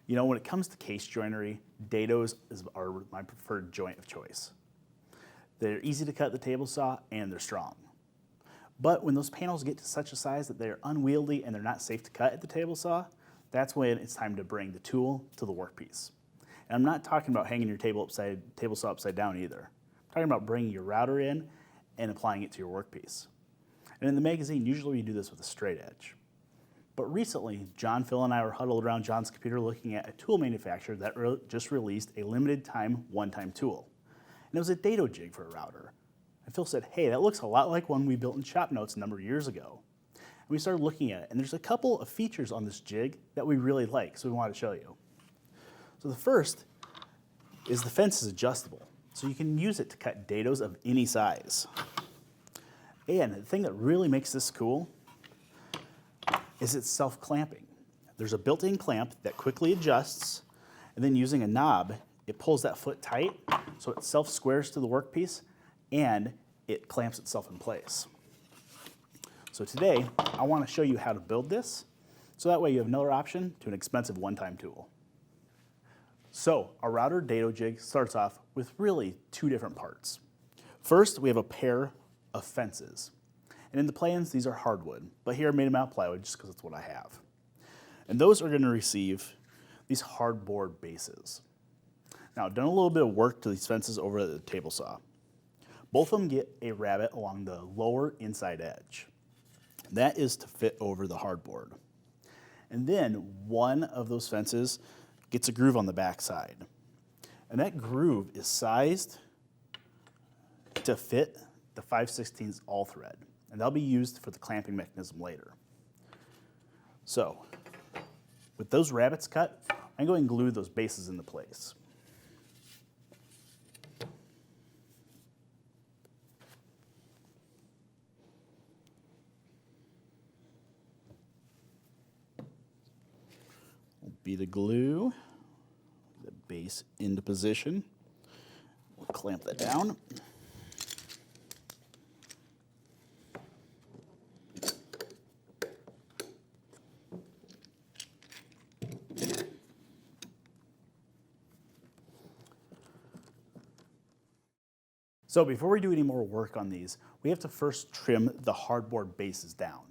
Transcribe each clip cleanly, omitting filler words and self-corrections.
You know, when it comes to case joinery, Dadoes are my preferred joint of choice. They're easy to cut with the table saw and they're strong. But when those panels get to such a size that they're unwieldy and they're not safe to cut at the table saw, that's when it's time to bring the tool to the workpiece. And I'm not talking about hanging your table saw upside down either. I'm talking about bringing your router in and applying it to your workpiece. And in the magazine, usually we do this with a straight edge. But recently, John, Phil, and I were huddled around John's computer looking at a tool manufacturer that just released a limited time, one-time tool. And it was a Dado Jig for a router. And Phil said, hey, that looks a lot like one we built in Shop Notes a number of years ago. And we started looking at it, and there's a couple of features on this jig that we really like, so we wanted to show you. So the first is the fence is adjustable, so you can use it to cut dados of any size. And the thing that really makes this cool is it's self-clamping. There's a built-in clamp that quickly adjusts, and then using a knob, it pulls that foot tight, so it self-squares to the workpiece, and it clamps itself in place. So today, I want to show you how to build this, so that way you have another option to an expensive one-time tool. So our router Dado Jig starts off with really two different parts. First, we have a pair of fences. And in the plans, these are hardwood, but here I made them out of plywood just because that's what I have. And those are going to receive these hardboard bases. Now, I've done a little bit of work to these fences over at the table saw. Both of them get a rabbet along the lower inside edge. That is to fit over the hardboard. And then one of those fences gets a groove on the back side. And that groove is sized to fit the 5/16 all thread. And that'll be used for the clamping mechanism later. So, with those rabbets cut, I'm going to glue those bases into place. Will be the glue, the base into position. We'll clamp that down. So before we do any more work on these, we have to first trim the hardboard bases down.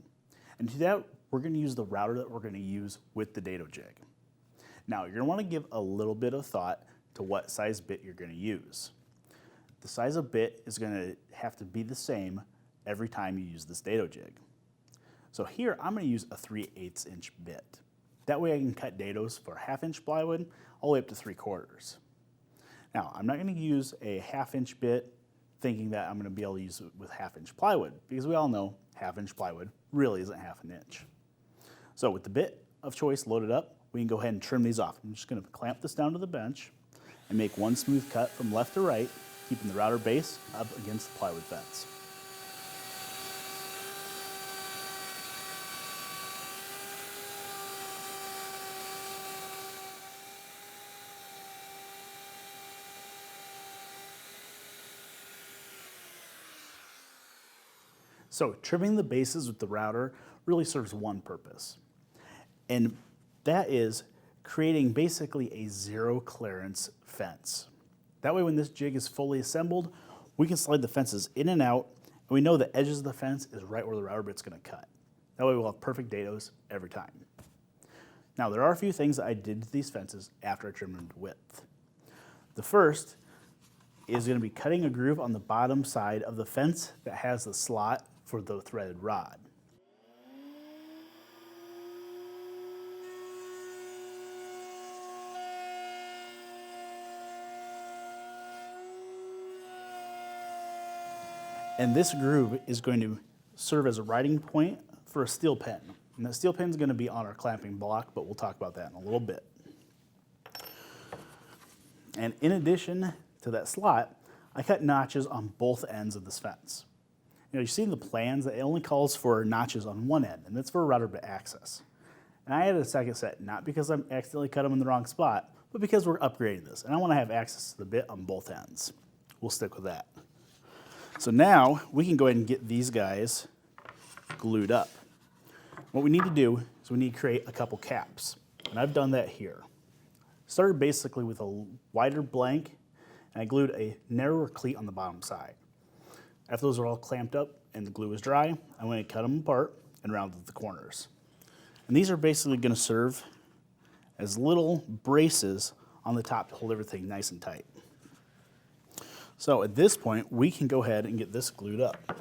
And to that, we're going to use the router that we're going to use with the Dado Jig. Now, you're going to want to give a little bit of thought to what size bit you're going to use. The size of bit is going to have to be the same every time you use this Dado Jig. So here, I'm going to use a 3/8 inch bit. That way I can cut dados for 1/2 inch plywood all the way up to 3/4. Now, I'm not going to use a 1/2 inch bit thinking that I'm going to be able to use it with 1/2 inch plywood, because we all know 1/2 inch plywood really isn't 1/2 inch. So with the bit of choice loaded up, we can go ahead and trim these off. I'm just going to clamp this down to the bench and make one smooth cut from left to right, keeping the router base up against the plywood fence. So trimming the bases with the router really serves one purpose, and that is creating basically a zero clearance fence. That way when this jig is fully assembled, we can slide the fences in and out, and we know the edges of the fence is right where the router bit's going to cut. That way we'll have perfect dados every time. Now there are a few things that I did to these fences after I trimmed them to width. The first is going to be cutting a groove on the bottom side of the fence that has the slot for the threaded rod. And this groove is going to serve as a riding point for a steel pen. And that steel pen is going to be on our clamping block, but we'll talk about that in a little bit. And in addition to that slot, I cut notches on both ends of this fence. You know, you see in the plans that it only calls for notches on one end, and that's for router bit access. And I added a second set, not because I accidentally cut them in the wrong spot, but because we're upgrading this, and I want to have access to the bit on both ends. We'll stick with that. So now we can go ahead and get these guys glued up. What we need to do is we need to create a couple caps, and I've done that here. Started basically with a wider blank, and I glued a narrower cleat on the bottom side. After those are all clamped up and the glue was dry, I went and cut them apart and rounded the corners. And these are basically going to serve as little braces on the top to hold everything nice and tight. So at this point, we can go ahead and get this glued up.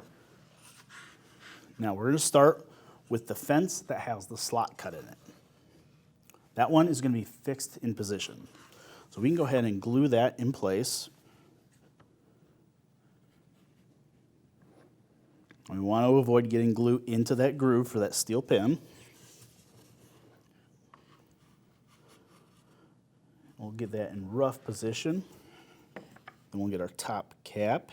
Now we're going to start with the fence that has the slot cut in it. That one is going to be fixed in position. So we can go ahead and glue that in place. We want to avoid getting glue into that groove for that steel pin. We'll get that in rough position. Then we'll get our top cap.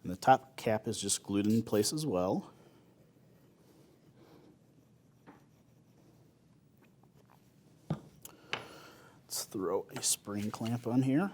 And the top cap is just glued in place as well. Let's throw a spring clamp on here.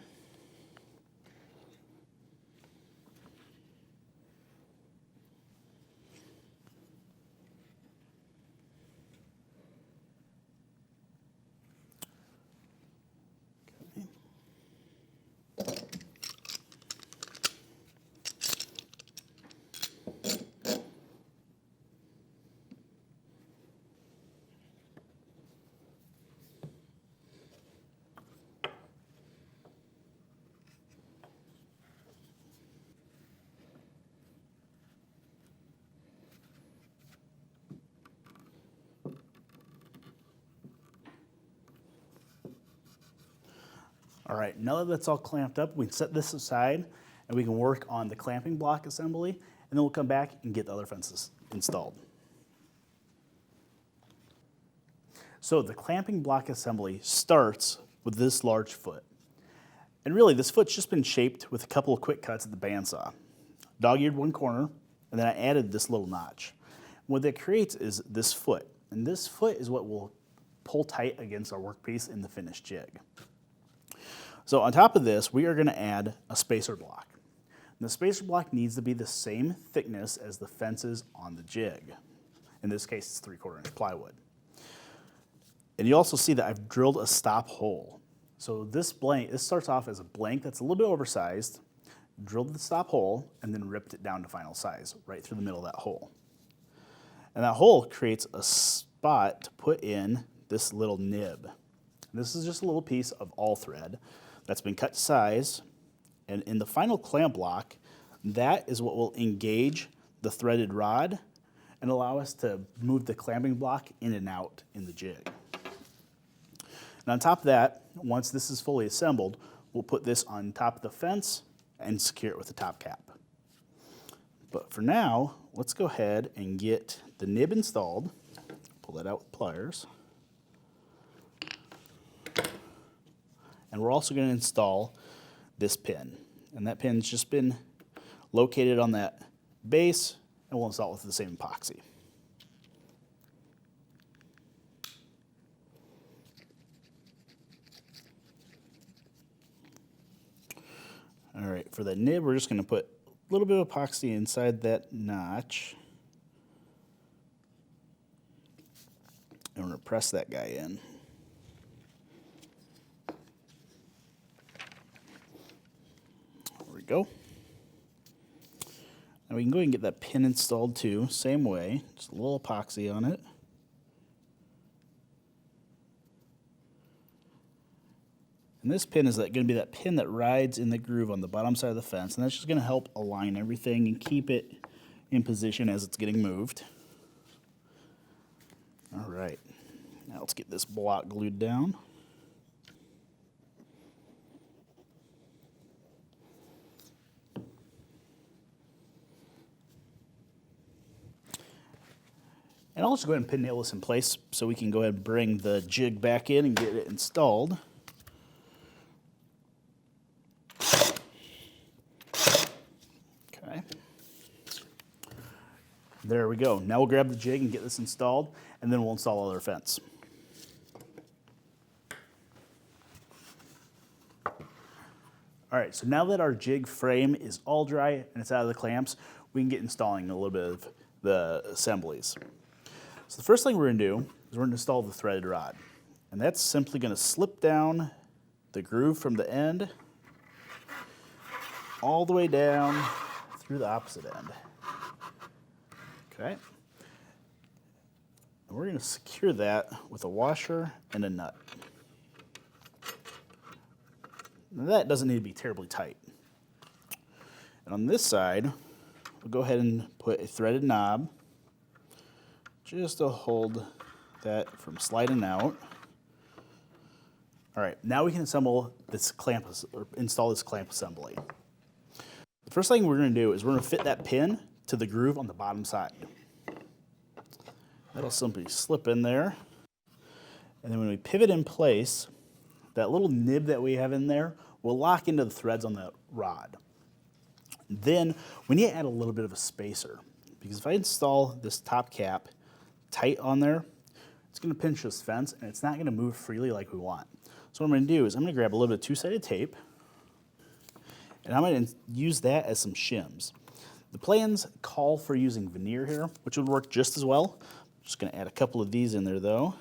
All right, now that that's all clamped up, we can set this aside and we can work on the clamping block assembly, and then we'll come back and get the other fences installed. So the clamping block assembly starts with this large foot. And really, this foot's just been shaped with a couple of quick cuts at the bandsaw. Dog-eared one corner, and then I added this little notch. What that creates is this foot, and this foot is what will pull tight against our workpiece in the finished jig. So on top of this, we are going to add a spacer block. And the spacer block needs to be the same thickness as the fences on the jig. In this case, it's 3/4 inch plywood. And you also see that I've drilled a stop hole. So this starts off as a blank that's a little bit oversized, drilled the stop hole, and then ripped it down to final size, right through the middle of that hole. And that hole creates a spot to put in this little nib. This is just a little piece of all thread that's been cut to size, and in the final clamp block, that is what will engage the threaded rod and allow us to move the clamping block in and out in the jig. And on top of that, once this is fully assembled, we'll put this on top of the fence and secure it with the top cap. But for now, let's go ahead and get the nib installed. Pull that out with pliers. And we're also going to install this pin. And that pin's just been located on that base, and we'll install it with the same epoxy. All right, for the nib, we're just going to put a little bit of epoxy inside that notch. And we're going to press that guy in. Go. Now we can go ahead and get that pin installed too, same way, just a little epoxy on it. And this pin is going to be that pin that rides in the groove on the bottom side of the fence, and that's just going to help align everything and keep it in position as it's getting moved. All right, now let's get this block glued down. And I'll just go ahead and pin nail this in place so we can go ahead and bring the jig back in and get it installed. Okay. There we go. Now we'll grab the jig and get this installed, and then we'll install all our fence. All right, so now that our jig frame is all dry and it's out of the clamps, we can get installing a little bit of the assemblies. So the first thing we're going to do is we're going to install the threaded rod. And that's simply going to slip down the groove from the end all the way down through the opposite end. Okay. And we're going to secure that with a washer and a nut. Now that doesn't need to be terribly tight. And on this side, we'll go ahead and put a threaded knob just to hold that from sliding out. All right, now we can assemble this clamp, or install this clamp assembly. The first thing we're going to do is we're going to fit that pin to the groove on the bottom side. That'll simply slip in there. And then when we pivot in place, that little nib that we have in there will lock into the threads on the rod. Then we need to add a little bit of a spacer, because if I install this top cap tight on there, it's going to pinch this fence and it's not going to move freely like we want. So what I'm going to do is I'm going to grab a little bit of two-sided tape and I'm going to use that as some shims. The plans call for using veneer here, which would work just as well. I'm just going to add a couple of these in there though.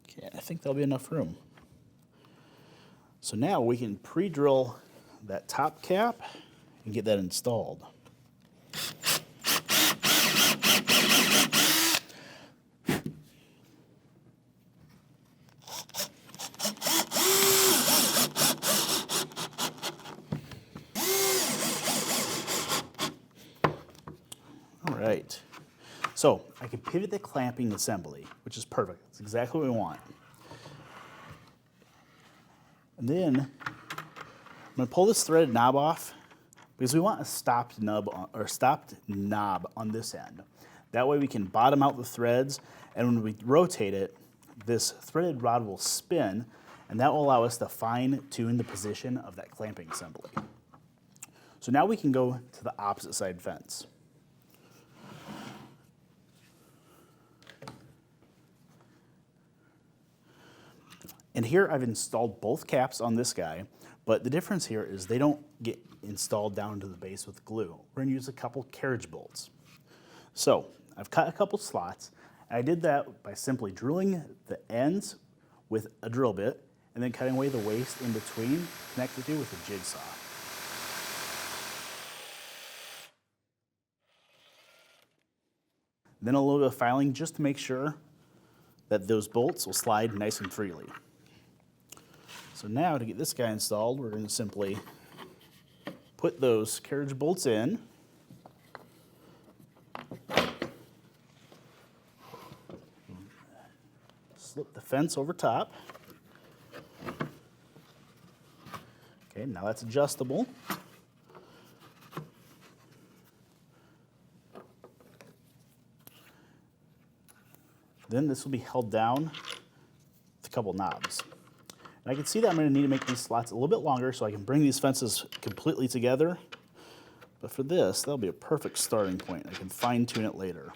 Okay, I think that'll be enough room. So now we can pre-drill that top cap and get that installed. All right, so I can pivot the clamping assembly, which is perfect. That's exactly what we want. And then I'm going to pull this threaded knob off because we want a stopped knob on this end. That way we can bottom out the threads, and when we rotate it, this threaded rod will spin, and that will allow us to fine-tune the position of that clamping assembly. So now we can go to the opposite side fence. And here I've installed both caps on this guy, but the difference here is they don't get installed down to the base with glue. We're going to use a couple carriage bolts. So I've cut a couple slots, and I did that by simply drilling the ends with a drill bit and then cutting away the waste in between, connected to with a jigsaw. Then a little bit of filing just to make sure that those bolts will slide nice and freely. So now to get this guy installed, we're going to simply put those carriage bolts in. Slip the fence over top. Okay, now that's adjustable. Then this will be held down with a couple knobs. And I can see that I'm going to need to make these slots a little bit longer so I can bring these fences completely together. But for this, that'll be a perfect starting point. I can fine tune it later.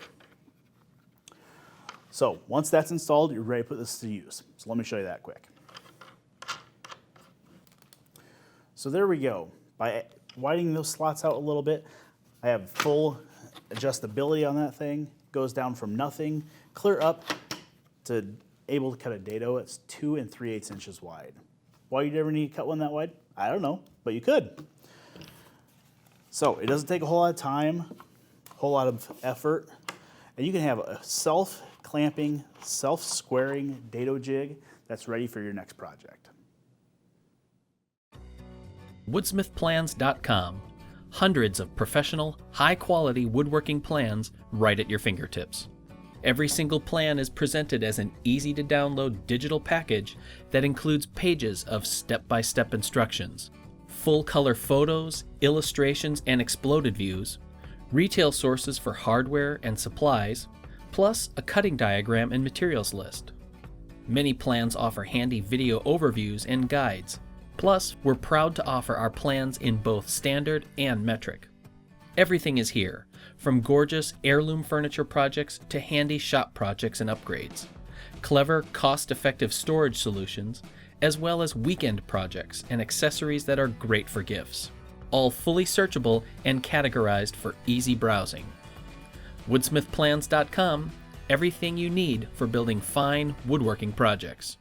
So once that's installed, you're ready to put this to use. So let me show you that quick. So there we go. By widening those slots out a little bit, I have full adjustability on that thing. Goes down from nothing, clear up to able to cut a dado. It's 2 3/8 inches wide. Why you'd ever need to cut one that wide? I don't know, but you could. So it doesn't take a whole lot of time, a whole lot of effort, and you can have a self-clamping, self-squaring dado jig that's ready for your next project. Woodsmithplans.com. Hundreds of professional, high-quality woodworking plans right at your fingertips. Every single plan is presented as an easy-to-download digital package that includes pages of step-by-step instructions, full-color photos, illustrations, and exploded views, retail sources for hardware and supplies, plus a cutting diagram and materials list. Many plans offer handy video overviews and guides. Plus, we're proud to offer our plans in both standard and metric. Everything is here, from gorgeous heirloom furniture projects to handy shop projects and upgrades, clever, cost-effective storage solutions, as well as weekend projects and accessories that are great for gifts. All fully searchable and categorized for easy browsing. Woodsmithplans.com, everything you need for building fine woodworking projects.